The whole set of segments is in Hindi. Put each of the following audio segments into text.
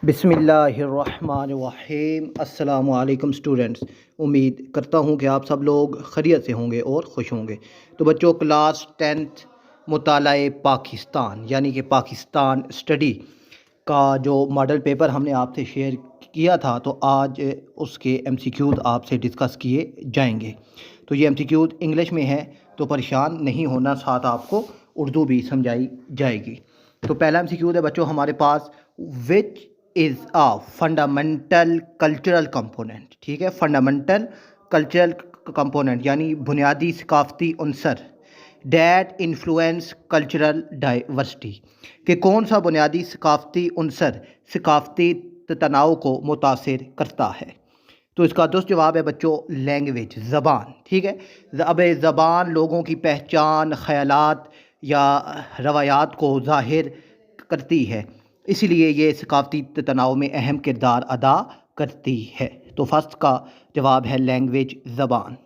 बिस्मिल्लाहिर्रहमानिर्रहीम। अस्सलामुअलैकुम स्टूडेंट्स, उम्मीद करता हूँ कि आप सब लोग खैरियत से होंगे और खुश होंगे। तो बच्चों, क्लास 10th मुताला पाकिस्तान यानी कि पाकिस्तान स्टडी का जो मॉडल पेपर हमने आपसे शेयर किया था, तो आज उसके एमसीक्यूज़ आपसे डिस्कस किए जाएंगे। तो ये एमसीक्यूज़ इंग्लिश में है, तो परेशान नहीं होना, साथ आपको उर्दू भी समझाई जाएगी। तो पहला एमसीक्यूज़ है बच्चों हमारे पास, which is a fundamental cultural component. ठीक है, फंडामेंटल कल्चरल कंपोनेंट यानी बुनियादी सकाफ़ती अंसर डैट इन्फ्लुएंस कल्चरल डाइवर्सिटी, कि कौन सा बुनियादी सकाफ़ती अंसर सकाफ़ती तनाव को मुतासिर करता है। तो इसका दुरुस्त जवाब है बच्चों लैंग्वेज, ज़बान। ठीक है, अब ज़बान लोगों की पहचान, ख़यालात या रवायात को ज़ाहिर करती है, इसलिए ये सकाफ़ती तनाव में अहम किरदार अदा करती है। तो फर्स्ट का जवाब है लैंग्वेज, ज़बान।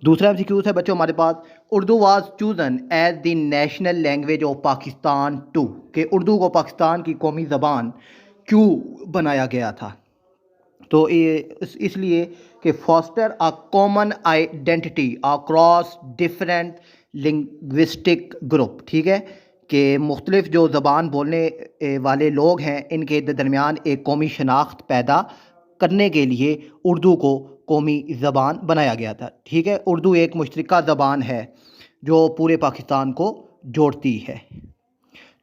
दूसरा एमसीक्यूज़ है बच्चों हमारे पास, Urdu was chosen as the national language of Pakistan two, कि उर्दू को पाकिस्तान की कौमी ज़बान क्यों बनाया गया था। तो ये इसलिए कि foster a common identity across different linguistic group. ठीक है, कि मुख्तलिफ जो ज़बान बोलने वाले लोग हैं, इनके दरमियान एक कौमी शनाख्त पैदा करने के लिए उर्दू को कौमी ज़बान बनाया गया था। ठीक है, उर्दू एक मुश्तरका ज़बान है जो पूरे पाकिस्तान को जोड़ती है।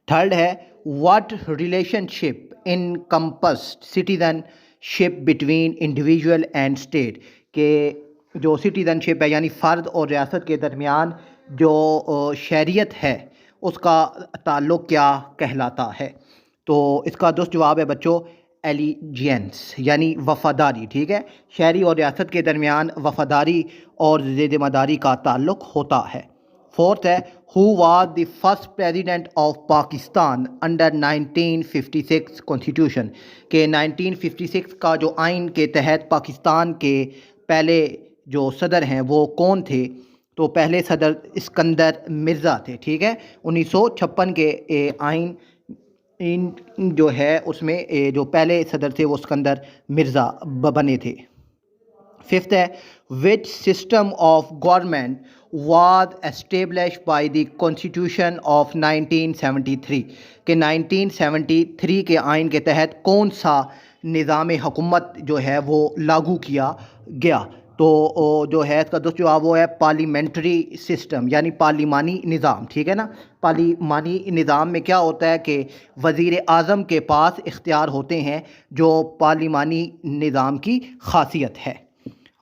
थर्ड है, what relationship encompassed citizenship between individual and state, के जो सिटीजनशिप है यानी फ़र्द और रियासत के दरमियान जो शहरियत है, उसका ताल्लुक़ क्या कहलाता है। तो इसका दुरुस्त जवाब है बच्चों एलिजियंस यानी वफ़ादारी। ठीक है, शहरी और रियासत के दरमियान वफ़ादारी और ज़िम्मेदारी का ताल्लुक़ होता है। फोर्थ है, who was the first president of Pakistan under 1956 constitution, के 1956 का जो आइन के तहत पाकिस्तान के पहले जो सदर हैं वो कौन थे। तो पहले सदर इस्कंदर मिर्ज़ा थे। ठीक है, 1956 के आइन इन जो है उसमें जो पहले सदर थे वो इस्कंदर मिर्ज़ा बने थे। फिफ्थ है, which system of government was establish by the constitution of 1973, के 1973 के आइन के तहत कौन सा निज़ाम हुकूमत जो है वो लागू किया गया। तो जो है इसका दुरुस्त जवाब वो है पार्लियामेंट्री सिस्टम यानी पार्लिमानी निज़ाम। ठीक है ना, पार्लिमानी निज़ाम में क्या होता है कि वज़ीर आज़म के पास इख्तियार होते हैं, जो पार्लिमानी निज़ाम की खासियत है।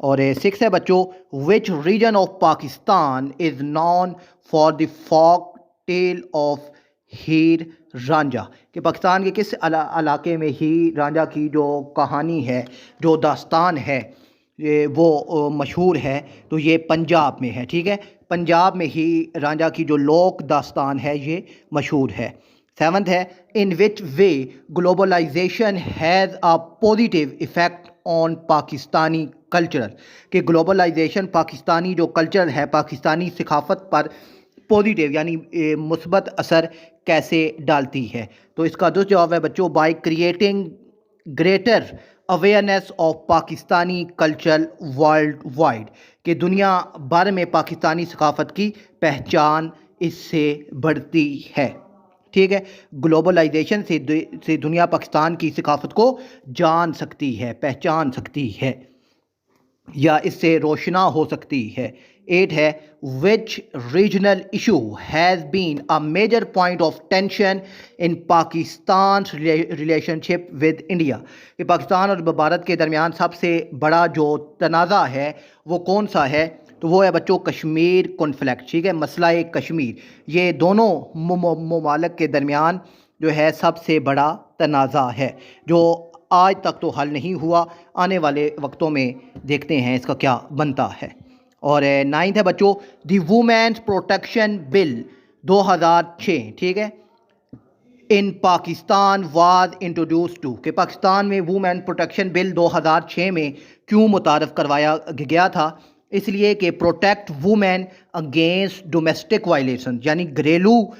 और सिक्स है बच्चों, which region of Pakistan is known for the folk tale of Heer Ranjha, कि पाकिस्तान के किस इलाके में हीर रांझा की जो कहानी है, जो दास्तान है, ये वो मशहूर है। तो ये पंजाब में है। ठीक है, पंजाब में ही रांझा की जो लोक दास्तान है ये मशहूर है। सेवंथ है, in which way globalization has a positive effect on Pakistani cultural, कि ग्लोबलाइजेशन पाकिस्तानी जो कल्चर है, पाकिस्तानी सकाफ़त पर पॉजिटिव यानी मुस्बत असर कैसे डालती है। तो इसका दुरुस्त जवाब है बच्चों by creating greater awareness of Pakistani culture world wide, कि दुनिया भर में पाकिस्तानी सकाफ़त की पहचान इससे बढ़ती है। ठीक है, ग्लोबलाइजेशन से दुनिया पाकिस्तान की सकाफ़त को जान सकती है, पहचान सकती है या इससे रोशना हो सकती है। 8 है, which regional issue has been a major point of tension in Pakistan relationship with India, कि पाकिस्तान और भारत के दरमियान सबसे बड़ा जो तनाज़ा है वो कौन सा है। तो वो है बच्चों कश्मीर कॉन्फ्लिक्ट। ठीक है, मसला कश्मीर, ये दोनों ममालिक के दरमियान जो है सबसे बड़ा तनाज़ा है, जो आज तक तो हल नहीं हुआ, आने वाले वक्तों में देखते हैं इसका क्या बनता है। और 9th है बच्चों दी वुमेन्स प्रोटेक्शन बिल 2006। ठीक है, इन पाकिस्तान वाज इंट्रोड्यूस टू, कि पाकिस्तान में वुमेन प्रोटेक्शन बिल 2006 में क्यों मुतारफ़ करवाया गया था। इसलिए कि protect women against domestic violation, यानी घरेलू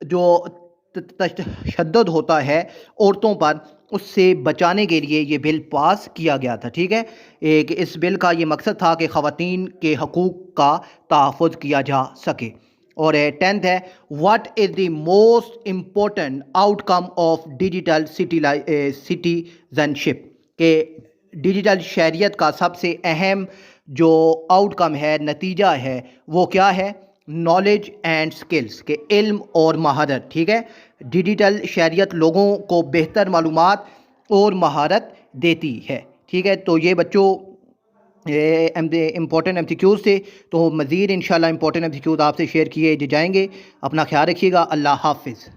जो तशद्दुद होता है औरतों पर, उससे बचाने के लिए ये बिल पास किया गया था। ठीक है, एक इस बिल का ये मकसद था कि ख़वातीन के हकूक़ का तहफ़्फ़ुज़ किया जा सके। और 10th है, what is the most important outcome of digital citizenship, के डिजिटल शहरियत का सबसे अहम जो आउटकम है, नतीजा है, वो क्या है? नॉलेज एंड स्किल्स, के इल्म और महारत। ठीक है, डिजिटल शहरियत लोगों को बेहतर मालूमात और महारत देती है। ठीक है, तो ये बच्चों ये इम्पोर्टेंट MCQs थे। तो मज़ीद इंशाल्लाह इम्पोर्टेंट MCQs आपसे शेयर किए जाएंगे। अपना ख्याल रखिएगा। अल्लाह हाफिज़।